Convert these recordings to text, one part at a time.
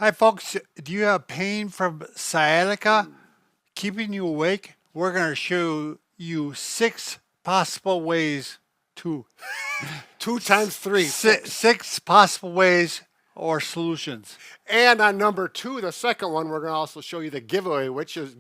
Hi, folks. Do you have pain from sciatica keeping you awake? We're going to show you 6 possible ways to 2 times 3, 6. six possible ways or solutions. And on number 2, the second one, we're going to also show you the giveaway, which is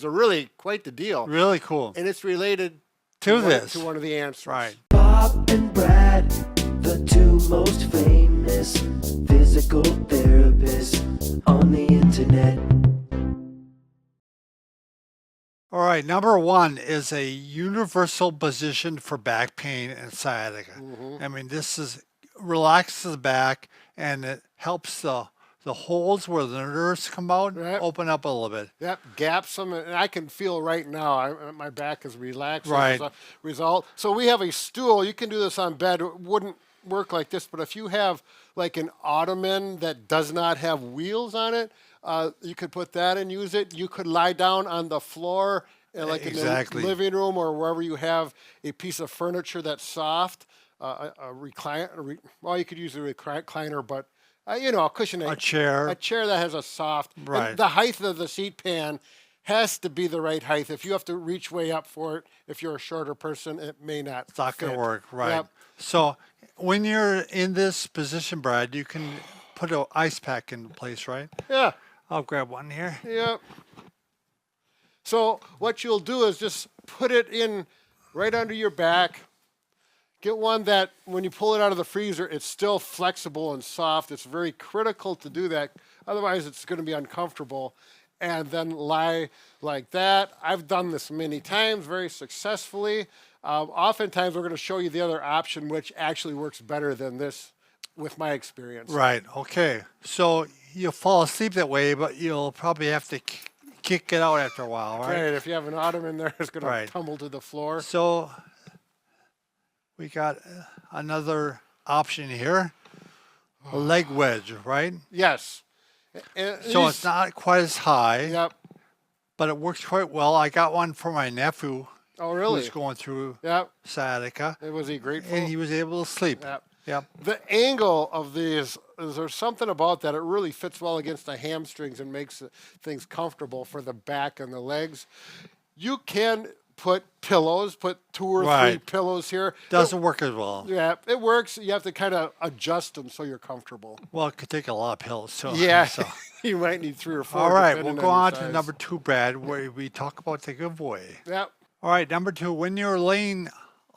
a really quite the deal. Really cool. And it's related To one, this. to one of the answers. Right. Bob and Brad, the 2 most famous physical therapists on the internet. All right. Number 1 is a universal position for back pain and sciatica. I mean, this is relaxes the back and it helps the holes where the nerves come out Right. open up a little bit. Yep, gaps them, and I can feel right now my back is relaxed Right. as a result. So we have a stool. You can do this on bed. It wouldn't work like this, but if you have like an ottoman that does not have wheels on it, you could put that and use it. You could lie down on the floor, like Exactly. in the living room or wherever you have a piece of furniture that's soft. A recliner. Well, you could use a recliner, but a cushion, A chair. a chair that has a soft. Right. And the height of the seat pan has to be the right height. If you have to reach way up for it, if you're a shorter person, it may not. It's not going to fit. work, right? Yep. So when you're in this position, Brad, you can put an ice pack in place, right? Yeah. I'll grab one here. Yep. So what you'll do is just put it in right under your back. Get one that when you pull it out of the freezer, it's still flexible and soft. It's very critical to do that. Otherwise, it's going to be uncomfortable. And then lie like that. I've done this many times very successfully. Oftentimes, we're going to show you the other option, which actually works better than this with my experience. Right. Okay. So you'll fall asleep that way, but you'll probably have to kick it out after a while, right? Right. If you have an ottoman there, it's going Right. to tumble to the floor. So we got another option here. A leg wedge, right? Yes. And So these- it's not quite as high, Yep. but it works quite well. I got one for my nephew Oh, really? who's going through Yep. sciatica, Was he grateful? and he was able to sleep. Yep. Yep. The angle of these, is there's something about that. It really fits well against the hamstrings and makes things comfortable for the back and the legs. You can put pillows, put 2 or 3 Right. pillows here. Doesn't work as well. Yeah, it works. You have to kind of adjust them so you're comfortable. Well, it could take a lot of pills. So, Yeah, So. you might need 3 or 4. All right, we'll depending go your on to size. number 2, Brad, where we talk about the giveaway. Yep. All right, number 2, when you're lying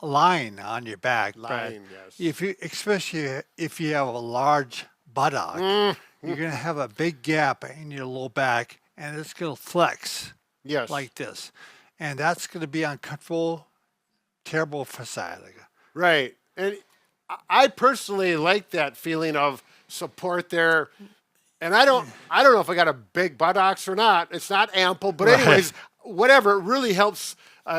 on your back, Brad, Lying, yes. if you, especially if you have a large buttock, you're going to have a big gap in your low back, and it's going to flex Yes. like this. And that's going to be uncomfortable, terrible for sciatica. Right. And I personally like that feeling of support there. And I don't know if I got a big buttocks or not. It's not ample, but Right. anyways, whatever. It really helps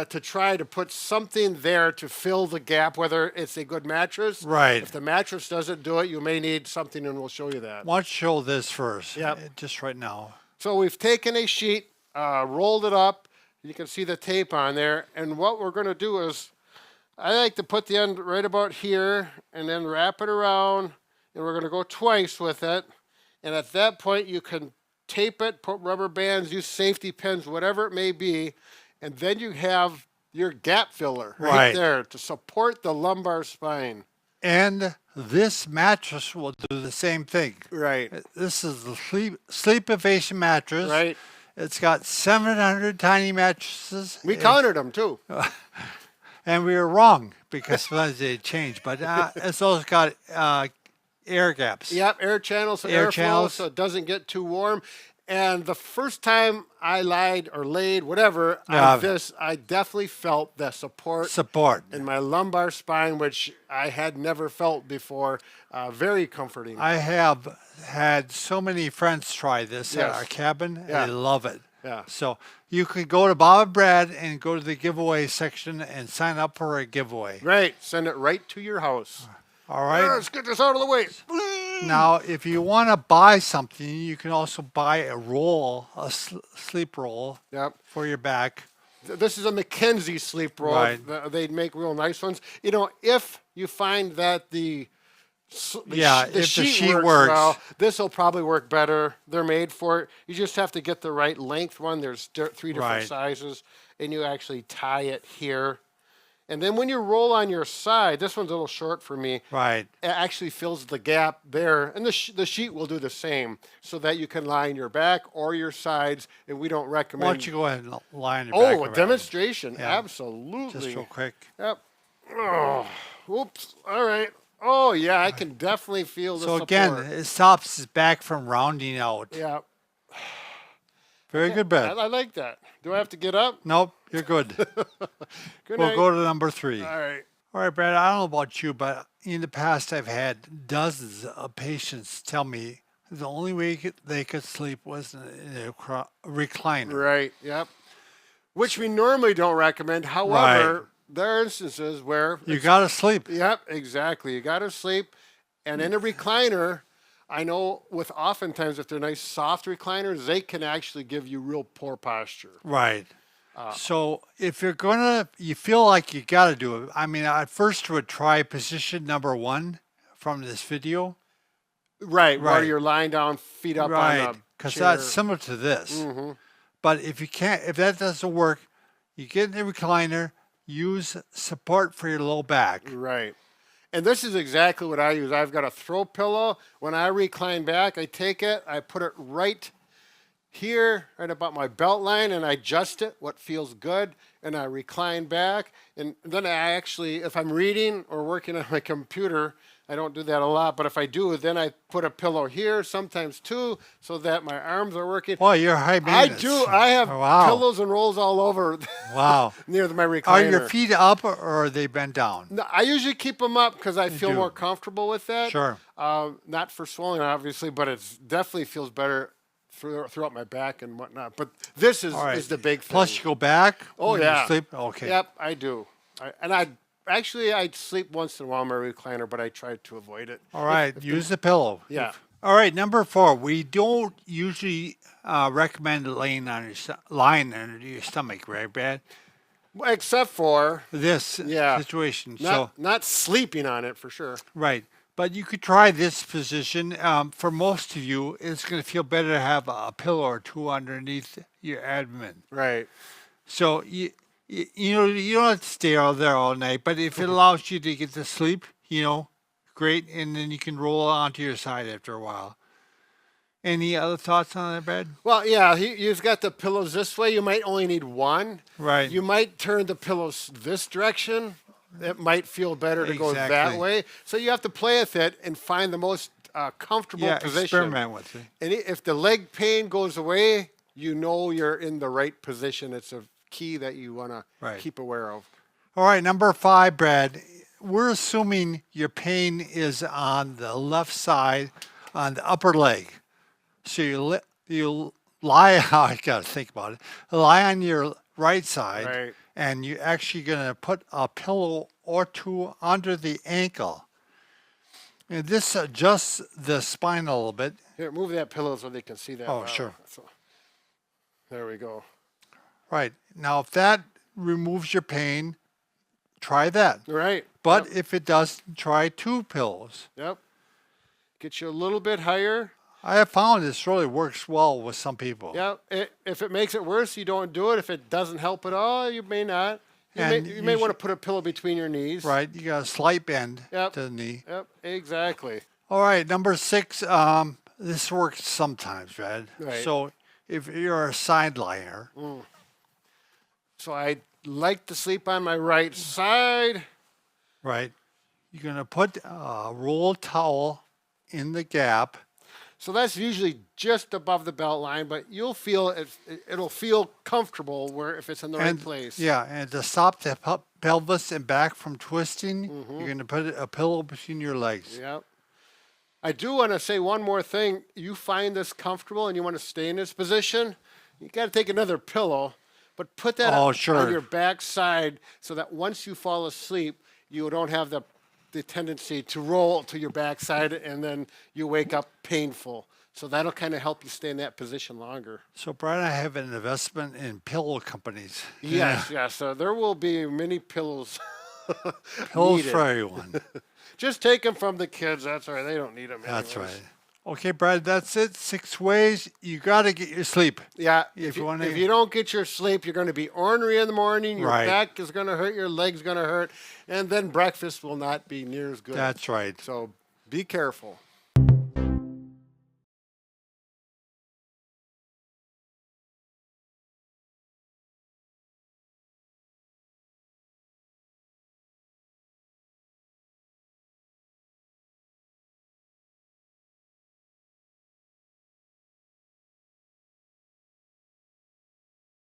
to try to put something there to fill the gap, whether it's a good mattress. Right. If the mattress doesn't do it, you may need something, and we'll show you that. Why don't you show this first? Yep. Just right now. So we've taken a sheet, rolled it up. You can see the tape on there. And what we're going to do is, I like to put the end right about here and then wrap it around. And we're going to go twice with it. And at that point, you can tape it, put rubber bands, use safety pins, whatever it may be. And then you have your gap filler right Right. there to support the lumbar spine. And this mattress will do the same thing. Right. This is the Sleepivation mattress. Right. It's got 700 tiny mattresses. We counted them too. And we were wrong because sometimes they change. But it's also got air gaps. Yep, air channels, so Air airflow, channels. so it doesn't get too warm. And the first time I lied or laid, whatever, Yeah. on this, I definitely felt the support Support. in my lumbar spine, which I had never felt before. Very comforting. I have had so many friends try this at Yes. our cabin, and Yeah. they love it. Yeah. So you can go to Bob and Brad and go to the giveaway section and sign up for a giveaway. Right, send it right to your house. All right. Let's get this out of the way. Now, if you want to buy something, you can also buy a roll, a sleep roll Yep. for your back. This is a Mackenzie sleep roll. Right. They make real nice ones. You know, if you find that the Yeah, if the sheet works. well, this will probably work better. They're made for it. You just have to get the right length one. There's 3 different Right. sizes, and you actually tie it here. And then when you roll on your side, this one's a little short for me. Right. It actually fills the gap there, and the sheet will do the same, so that you can lie on your back or your sides. And we don't recommend. Why don't you go ahead and lie on your back? Oh, a around. demonstration! Yeah. Absolutely. Just real quick. Yep. Oh, whoops. All right. Oh, yeah, I can definitely feel the So support. again, it stops his back from rounding out. Yeah. Very good, I, Brad. I like that. Do I have to get up? Nope, you're good. Good We'll night. go to number 3. All right. All right, Brad, I don't know about you, but in the past I've had dozens of patients tell me the only way they could sleep was in a recliner. Right. Yep. Which we normally don't recommend. However, there are instances where You got to sleep. Yep, exactly. You got to sleep, and in a recliner, I know with oftentimes if they're nice soft recliners, they can actually give you real poor posture. Right. So if you're you feel like you got to do it. I mean, I first would try position number 1 from this video. Right. Where Right. you're lying down, feet up on Right. a Because chair. that's similar to this. But if that doesn't work, you get in the recliner, use support for your low back. Right. And this is exactly what I use. I've got a throw pillow. When I recline back, I take it, I put it right here, right about my belt line, and I adjust it, what feels good, and I recline back. And then I actually, if I'm reading or working on my computer, I don't do that a lot, but if I do, then I put a pillow here, sometimes 2, so that my arms are working. Boy, you're high I maintenance. do. I have Oh, wow. pillows and rolls all over Wow. near my recliner. Are your feet up or are they bent down? No, I usually keep them up because I feel do. more comfortable with that. Sure. Not for swelling, obviously, but it definitely feels better throughout my back and whatnot. But this is, All right. is the big thing. Plus, you go back. Oh, when yeah. You sleep. Okay. Yep, I do. I sleep once in a while in my recliner, but I try to avoid it. All right. Use the pillow. Yeah. All right. Number 4. We don't usually recommend lying under your stomach, right, Brad? Except for This situation. not sleeping on it for sure. Right. But you could try this position. For most of you, it's going to feel better to have a pillow or 2 underneath your abdomen. Right. So you don't have to stay out there all night. But if it allows you to get to sleep, great. And then you can roll onto your side after a while. Any other thoughts on that, Brad? Well, yeah, you've got the pillows this way. You might only need one. Right. You might turn the pillows this direction. It might feel better to go that Exactly. way. So you have to play with it and find the most comfortable position. Experiment with it. And if the leg pain goes away, you're in the right position. It's a key that you want to Right. keep aware of. All right, number 5, Brad. We're assuming your pain is on the left side, on the upper leg. So you lie. I got to think about it. Lie on your right side, Right. and you're actually going to put a pillow or 2 under the ankle. And this adjusts the spine a little bit. Here, move that pillow so they can see that. Oh, well. sure. So, there we go. Right now, if that removes your pain, try that. Right. But Yep. if it doesn't, try 2 pillows. Yep. Get you a little bit higher. I have found this really works well with some people. Yeah, if it makes it worse, you don't do it. If it doesn't help at all, you may not. You And may you want to put a pillow between your knees. Right, you got a slight bend Yep. to the knee. Yep, exactly. All right, number 6. This works sometimes, Brad. Right. So if you're a side liar, So I like to sleep on my right side. right, you're gonna put a rolled towel in the gap. So that's usually just above the belt line, but you'll feel it'll feel comfortable where if it's in the right place. Yeah, and to stop the pelvis and back from twisting, you're gonna put a pillow between your legs. Yep. I do want to say one more thing. You find this comfortable and you want to stay in this position, you got to take another pillow, but put that Oh, on sure. your back side so that once you fall asleep, you don't have the tendency to roll to your back side and then you wake up painful. So that'll kind of help you stay in that position longer. So, Brian, I have an investment in pillow companies. Yes, yes. There will be many pillows. Pillows needed. for everyone. Just take them from the kids. That's all right. They don't need them. That's right. Okay, Brad, that's it. 6 ways you got to get your sleep. Yeah. If you wanna- if you don't get your sleep, you're going to be ornery in the morning. Your Right. back is going to hurt. Your legs going to hurt, and then breakfast will not be near as good. That's right. So be careful.